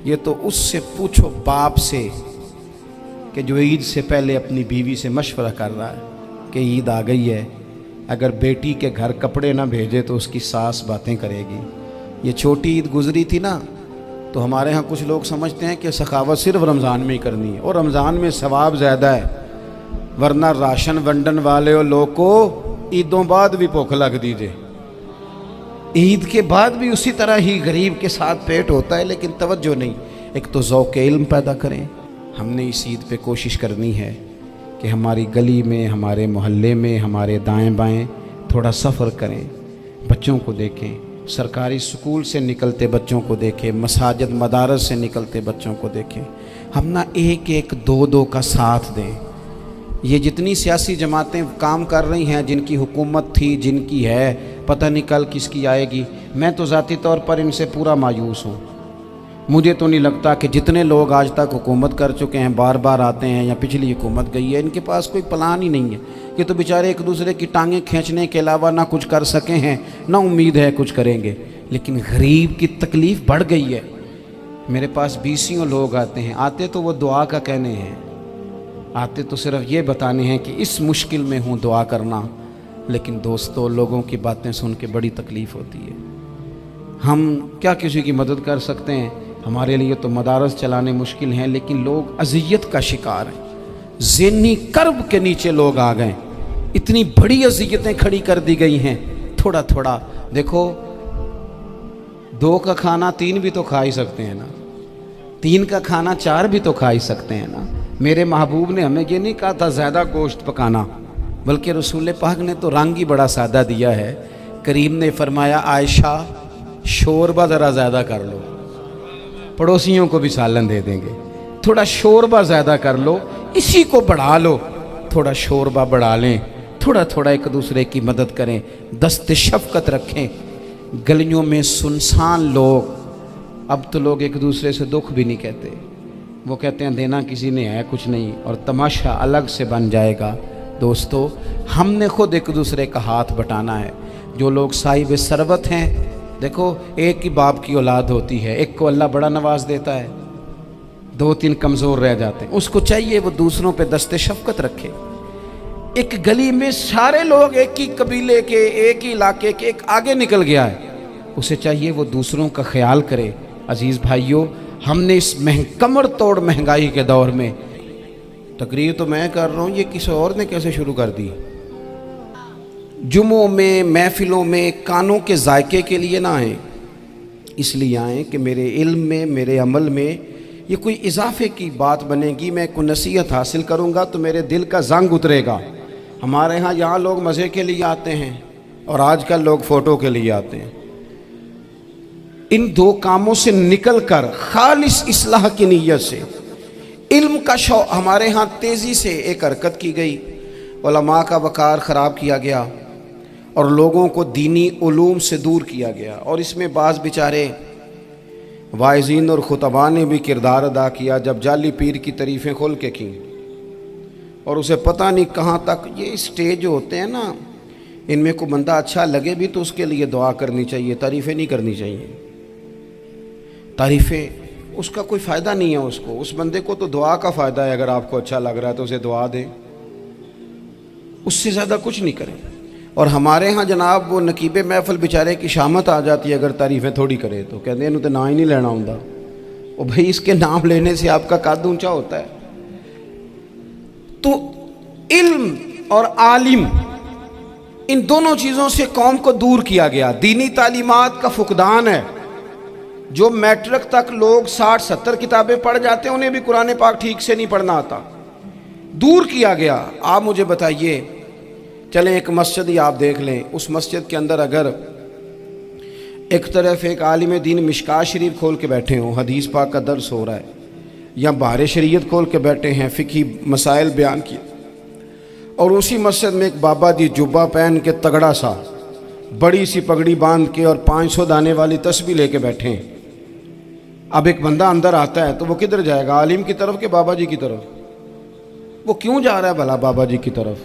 یہ تو اس سے پوچھو باپ سے کہ جو عید سے پہلے اپنی بیوی سے مشورہ کر رہا ہے کہ عید آ گئی ہے، اگر بیٹی کے گھر کپڑے نہ بھیجے تو اس کی ساس باتیں کرے گی۔ یہ چھوٹی عید گزری تھی نا، تو ہمارے ہاں کچھ لوگ سمجھتے ہیں کہ سخاوت صرف رمضان میں ہی کرنی ہے، اور رمضان میں ثواب زیادہ ہے، ورنہ راشن ونڈن والے لوگ کو عیدوں بعد بھی بھوک لگ دیجئے، عید کے بعد بھی اسی طرح ہی غریب کے ساتھ پیٹ ہوتا ہے، لیکن توجہ نہیں۔ ایک تو ذوق علم پیدا کریں۔ ہم نے اس عید پہ کوشش کرنی ہے کہ ہماری گلی میں، ہمارے محلے میں، ہمارے دائیں بائیں تھوڑا سفر کریں، بچوں کو دیکھیں، سرکاری سکول سے نکلتے بچوں کو دیکھیں، مساجد مدارس سے نکلتے بچوں کو دیکھیں۔ ہم نہ ایک ایک دو دو کا ساتھ دیں۔ یہ جتنی سیاسی جماعتیں کام کر رہی ہیں، جن کی حکومت تھی، جن کی ہے، پتہ نہیں کل کس کی آئے گی، میں تو ذاتی طور پر ان سے پورا مایوس ہوں۔ مجھے تو نہیں لگتا کہ جتنے لوگ آج تک حکومت کر چکے ہیں، بار بار آتے ہیں یا پچھلی حکومت گئی ہے، ان کے پاس کوئی پلان ہی نہیں ہے۔ یہ تو بیچارے ایک دوسرے کی ٹانگیں کھینچنے کے علاوہ نہ کچھ کر سکے ہیں، نہ امید ہے کچھ کریں گے۔ لیکن غریب کی تکلیف بڑھ گئی ہے۔ میرے پاس 20 لوگ آتے ہیں، آتے تو وہ دعا کا کہنے ہیں، آتے تو صرف یہ بتانے ہیں کہ اس مشکل میں ہوں، دعا کرنا۔ لیکن دوستو، لوگوں کی باتیں سن کے بڑی تکلیف ہوتی ہے۔ ہم کیا کسی کی مدد کر سکتے ہیں؟ ہمارے لیے تو مدارس چلانے مشکل ہیں، لیکن لوگ اذیت کا شکار ہیں۔ ذہنی کرب کے نیچے لوگ آ گئے، اتنی بڑی اذیتیں کھڑی کر دی گئی ہیں۔ تھوڑا تھوڑا دیکھو، 2 کا کھانا 3 بھی تو کھا ہی سکتے ہیں نا، 3 کا کھانا 4 بھی تو کھا ہی سکتے ہیں نا۔ میرے محبوب نے ہمیں یہ نہیں کہا تھا زیادہ گوشت پکانا، بلکہ رسول پاک نے تو رنگ ہی بڑا سادہ دیا ہے۔ کریم نے فرمایا، عائشہ شوربہ ذرا زیادہ کر لو، پڑوسیوں کو بھی سالن دے دیں گے، تھوڑا شوربہ زیادہ کر لو، اسی کو بڑھا لو، تھوڑا شوربہ بڑھا لیں، تھوڑا تھوڑا ایک دوسرے کی مدد کریں، دست شفقت رکھیں۔ گلیوں میں سنسان لوگ، اب تو لوگ ایک دوسرے سے دکھ بھی نہیں کہتے، وہ کہتے ہیں دینا کسی نے ہے کچھ نہیں، اور تماشا الگ سے بن جائے گا۔ دوستو، ہم نے خود ایک دوسرے کا ہاتھ بٹانا ہے۔ جو لوگ صاحب ثروت ہیں، دیکھو ایک ہی باپ کی اولاد ہوتی ہے، ایک کو اللہ بڑا نواز دیتا ہے، 2-3 کمزور رہ جاتے ہیں، اس کو چاہیے وہ دوسروں پہ دست شفقت رکھے۔ ایک گلی میں سارے لوگ ایک ہی قبیلے کے، ایک ہی علاقے کے، ایک آگے نکل گیا ہے، اسے چاہیے وہ دوسروں کا خیال کرے۔ عزیز بھائیوں، ہم نے اس کمر توڑ مہنگائی کے دور میں، تقریر تو میں کر رہا ہوں، یہ کسی اور نے کیسے شروع کر دی؟ جمعوں میں، محفلوں میں کانوں کے ذائقے کے لیے نہ آئیں، اس لیے آئیں کہ میرے علم میں، میرے عمل میں یہ کوئی اضافے کی بات بنے گی، میں کوئی نصیحت حاصل کروں گا تو میرے دل کا زنگ اترے گا۔ ہمارے ہاں یہاں لوگ مزے کے لیے آتے ہیں، اور آج کل لوگ فوٹو کے لیے آتے ہیں۔ ان 2 کاموں سے نکل کر خالص اصلاح کی نیت سے، علم کا شوق، ہمارے ہاں تیزی سے ایک حرکت کی گئی، علماء کا وقار خراب کیا گیا اور لوگوں کو دینی علوم سے دور کیا گیا، اور اس میں بعض بیچارے واعظین اور خطباء نے بھی کردار ادا کیا، جب جعلی پیر کی تعریفیں کھول کے کیں، اور اسے پتہ نہیں کہاں تک۔ یہ اسٹیج جو ہوتے ہیں نا، ان میں کوئی بندہ اچھا لگے بھی تو اس کے لیے دعا کرنی چاہیے، تعریفیں نہیں کرنی چاہیے۔ تعریفیں اس کا کوئی فائدہ نہیں ہے، اس بندے کو تو دعا کا فائدہ ہے۔ اگر آپ کو اچھا لگ رہا ہے تو اسے دعا دیں، اس سے زیادہ کچھ نہیں کریں۔ اور ہمارے ہاں جناب وہ نقیب محفل بیچارے کی شامت آ جاتی ہے اگر تعریفیں تھوڑی کرے تو، کہتے ہیں انہوں تو نام ہی نہیں لینا ہوں۔ اور بھائی اس کے نام لینے سے آپ کا قد اونچا ہوتا ہے۔ تو علم اور عالم، ان دونوں چیزوں سے قوم کو دور کیا گیا۔ دینی تعلیمات کا فقدان ہے۔ جو میٹرک تک لوگ 60-70 کتابیں پڑھ جاتے ہیں، انہیں بھی قرآن پاک ٹھیک سے نہیں پڑھنا آتا، دور کیا گیا۔ آپ مجھے بتائیے، چلیں ایک مسجد ہی آپ دیکھ لیں، اس مسجد کے اندر اگر ایک طرف ایک عالم دین مشکات شریف کھول کے بیٹھے ہوں، حدیث پاک کا درس ہو رہا ہے، یا بہار شریعت کھول کے بیٹھے ہیں، فقہی مسائل بیان کیے، اور اسی مسجد میں ایک بابا جی جبہ پہن کے تگڑا سا بڑی سی پگڑی باندھ کے اور 500 دانے والی تسبیح لے کے بیٹھے ہیں، اب ایک بندہ اندر آتا ہے تو وہ کدھر جائے گا؟ عالم کی طرف کہ بابا جی کی طرف؟ وہ کیوں جا رہا ہے بھلا بابا جی کی طرف؟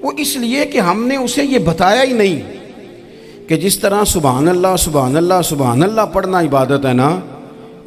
وہ اس لیے کہ ہم نے اسے یہ بتایا ہی نہیں کہ جس طرح سبحان اللہ سبحان اللہ سبحان اللہ پڑھنا عبادت ہے نا،